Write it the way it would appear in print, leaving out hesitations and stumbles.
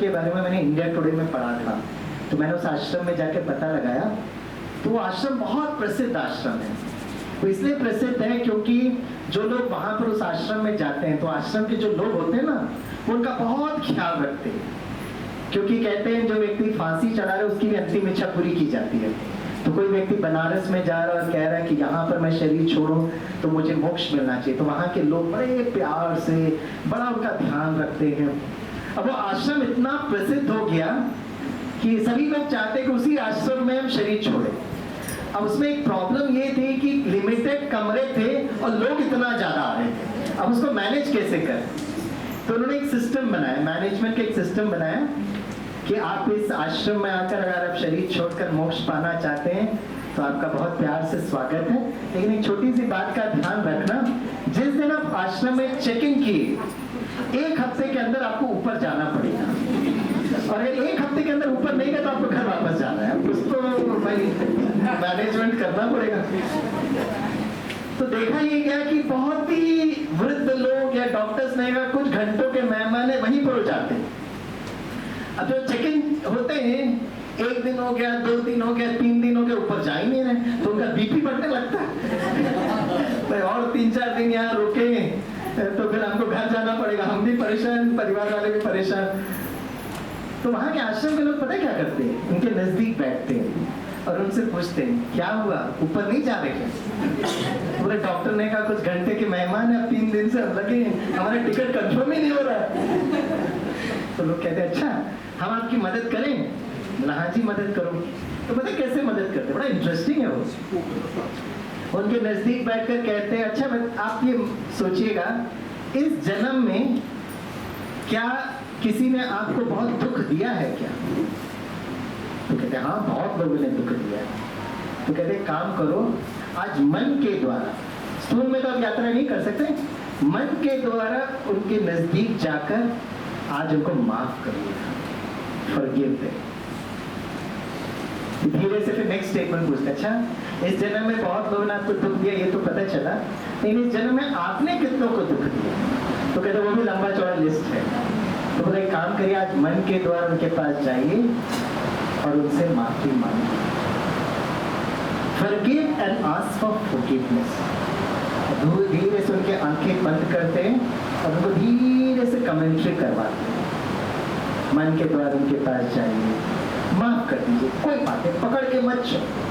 के बारे में मैंने इंडिया टुडे में पढ़ा था, तो मैंने उस आश्रम में जाके पता लगाया तो वो आश्रम बहुत प्रसिद्ध आश्रम है। वो इसलिए प्रसिद्ध है क्योंकि जो लोग वहां पर उस आश्रम में जाते हैं तो आश्रम के जो लोग होते हैं ना, वो उनका बहुत ख्याल रखते हैं, क्योंकि कहते हैं जो व्यक्ति फांसी चढ़ा रहे उसकी भी अंतिम इच्छा पूरी की जाती है। तो कोई व्यक्ति बनारस में जा रहा है और कह रहा है कि यहाँ पर मैं शरीर छोड़ूं तो मुझे मोक्ष मिलना चाहिए, तो वहां के लोग बड़े प्यार से बड़ा उनका ध्यान रखते हैं। अब वो आश्रम इतना प्रसिद्ध हो गया कि सभी लोग चाहते कि उसी आश्रम में हम शरीर छोड़े। अब उसमें एक प्रॉब्लम ये थी कि लिमिटेड कमरे थे और लोग इतना ज्यादा आ रहे थे, अब उसको मैनेज कैसे करें। तो उन्होंने एक सिस्टम बनाया, मैनेजमेंट का एक सिस्टम बनाया कि आप इस आश्रम में आकर अगर आप शरीर छोड़कर मोक्ष पाना चाहते हैं तो आपका बहुत प्यार से स्वागत है, लेकिन एक छोटी सी बात का ध्यान रखना, जिस दिन आप आश्रम में चेक इन किए 1 हफ्ते के अंदर आपको ऊपर जाना पड़ेगा, और अगर 1 हफ्ते के अंदर ऊपर नहीं गया तो आपको घर वापस जाना है, उसको मैनेजमेंट करना पड़ेगा। तो देखा ये गया कि बहुत ही वृद्ध लोग या डॉक्टर्स ने कहा कुछ घंटों के मेहमान है वहीं पर जाते हैं। अब जो चेक इन होते हैं 1 दिन हो गया, 2 दिन हो गया, 3 दिन हो गया, ऊपर जा ही नहीं रहे, तो उनका बीपी बढ़ने लगता है तो और 3-4 दिन यहाँ रुके तो फिर हमको घर जाना पड़ेगा, हम भी परेशान, परिवार वाले भी परेशान। तो वहां के आश्रम के लोग पता क्या करते हैं, उनके नजदीक बैठते हैं और उनसे पूछते हैं क्या हुआ, ऊपर नहीं जा रहे क्या। पूरे डॉक्टर ने कहा कुछ घंटे के मेहमान है, 3 दिन से हम लगे, हमारा टिकट कंफर्म ही नहीं हो रहा है। तो लोग कहते हैं अच्छा हम आपकी मदद करें, बोला हाँ जी मदद करो। तो पता कैसे मदद करते, बड़ा इंटरेस्टिंग है वो। उनके नजदीक बैठकर कहते हैं अच्छा आप ये सोचिएगा इस जन्म में क्या किसी ने आपको बहुत दुख दिया है क्या। तो कहते हैं हाँ बहुत लोगों ने दुख दिया है। तो कहते काम करो आज मन के द्वारा, स्थूल में तो आप यात्रा नहीं कर सकते, मन के द्वारा उनके नजदीक जाकर आज उनको माफ करिएगा, फॉरगिव देम। धीरे से फिर नेक्स्ट स्टेटमेंट पूछते अच्छा इस जन्म में बहुत लोगों ने आपको दुख दिया ये तो पता चला, लेकिन इस जन्म में आपने कितनों को दुख दिया। तो कहते वो भी लंबा चौड़ा लिस्ट है। तो बोले एक काम करिए आज मन के द्वारा उनके पास जाइए और उनसे माफी मांगिए, forgive and ask for forgiveness. धीरे से उनके आंखें बंद करते हैं और उनको धीरे से कमेंट्री करवाते हैं। मन के द्वारा उनके पास जाइए, माफ कर दीजिए, कोई बात नहीं, पकड़ के मत चलो,